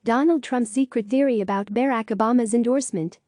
Donald Trump's secret theory about Barack Obama's endorsement.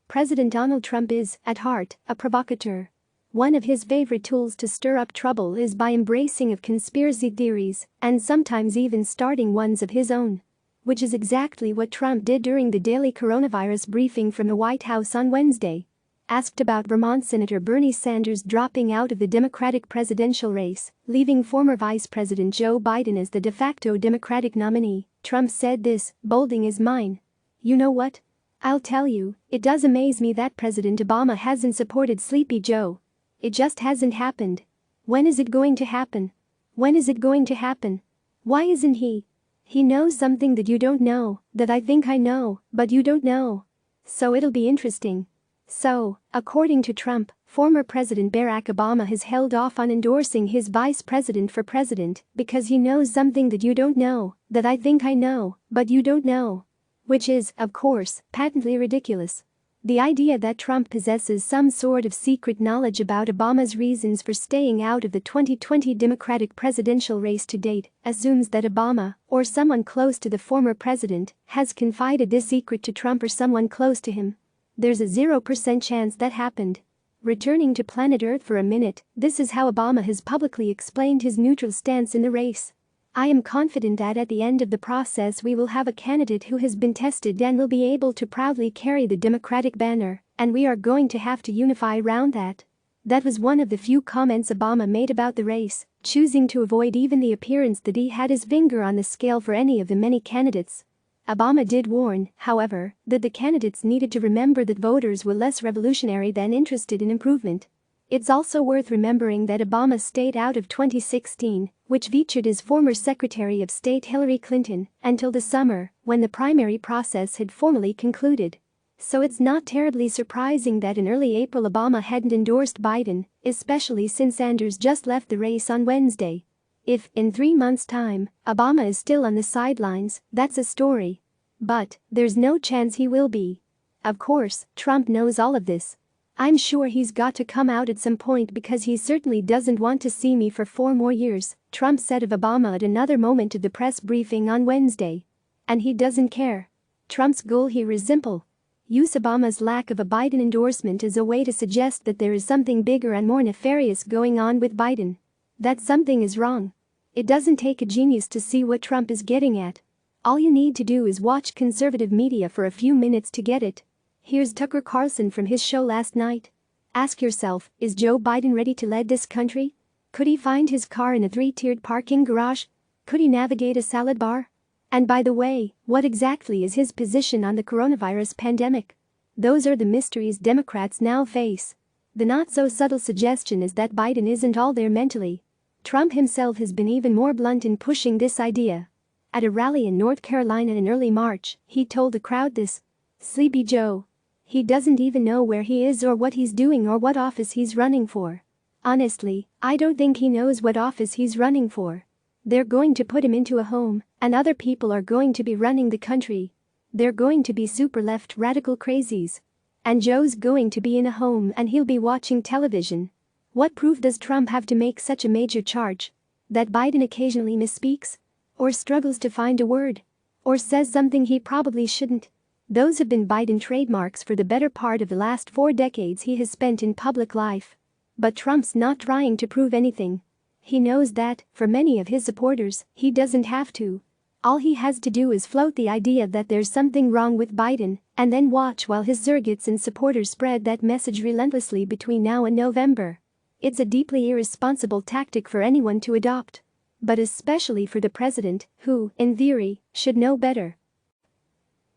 President Donald Trump is, at heart, a provocateur. One of his favorite tools to stir up trouble is by embracing of conspiracy theories and sometimes even starting ones of his own. Which is exactly what Trump did during the daily coronavirus briefing from the White House on Wednesday. Asked about Vermont Senator Bernie Sanders dropping out of the Democratic presidential race, leaving former Vice President Joe Biden as the de facto Democratic nominee, Trump said this, bolding is mine. You know what? I'll tell you, it does amaze me that President Obama hasn't supported Sleepy Joe. It just hasn't happened. When is it going to happen? When is it going to happen? Why isn't he? He knows something that you don't know, that I think I know, but you don't know. So it'll be interesting. So, according to Trump, former President Barack Obama has held off on endorsing his vice president for president because he knows something that you don't know, that I think I know, but you don't know. Which is, of course, patently ridiculous. The idea that Trump possesses some sort of secret knowledge about Obama's reasons for staying out of the 2020 Democratic presidential race to date assumes that Obama, or someone close to the former president, has confided this secret to Trump or someone close to him. There's a 0% chance that happened. Returning to planet Earth for a minute, this is how Obama has publicly explained his neutral stance in the race. I am confident that at the end of the process we will have a candidate who has been tested and will be able to proudly carry the Democratic banner, and we are going to have to unify around that. That was one of the few comments Obama made about the race, choosing to avoid even the appearance that he had his finger on the scale for any of the many candidates. Obama did warn, however, that the candidates needed to remember that voters were less revolutionary than interested in improvement. It's also worth remembering that Obama stayed out of 2016, which featured his former Secretary of State Hillary Clinton, until the summer, when the primary process had formally concluded. So it's not terribly surprising that in early April Obama hadn't endorsed Biden, especially since Sanders just left the race on Wednesday. If, in 3 months' time, Obama is still on the sidelines, that's a story. But there's no chance he will be. Of course, Trump knows all of this. I'm sure he's got to come out at some point because he certainly doesn't want to see me for 4 more years, Trump said of Obama at another moment of the press briefing on Wednesday. And he doesn't care. Trump's goal here is simple. Use Obama's lack of a Biden endorsement as a way to suggest that there is something bigger and more nefarious going on with Biden. That something is wrong. It doesn't take a genius to see what Trump is getting at. All you need to do is watch conservative media for a few minutes to get it. Here's Tucker Carlson from his show last night. Ask yourself, is Joe Biden ready to lead this country? Could he find his car in a 3-tiered parking garage? Could he navigate a salad bar? And by the way, what exactly is his position on the coronavirus pandemic? Those are the mysteries Democrats now face. The not-so-subtle suggestion is that Biden isn't all there mentally. Trump himself has been even more blunt in pushing this idea. At a rally in North Carolina in early March, he told the crowd this. Sleepy Joe. He doesn't even know where he is or what he's doing or what office he's running for. Honestly, I don't think he knows what office he's running for. They're going to put him into a home, and other people are going to be running the country. They're going to be super left radical crazies. And Joe's going to be in a home and he'll be watching television. What proof does Trump have to make such a major charge? That Biden occasionally misspeaks? Or struggles to find a word? Or says something he probably shouldn't? Those have been Biden trademarks for the better part of the last 4 decades he has spent in public life. But Trump's not trying to prove anything. He knows that, for many of his supporters, he doesn't have to. All he has to do is float the idea that there's something wrong with Biden, and then watch while his surrogates and supporters spread that message relentlessly between now and November. It's a deeply irresponsible tactic for anyone to adopt. But especially for the president, who, in theory, should know better.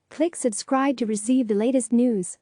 Click subscribe to receive the latest news.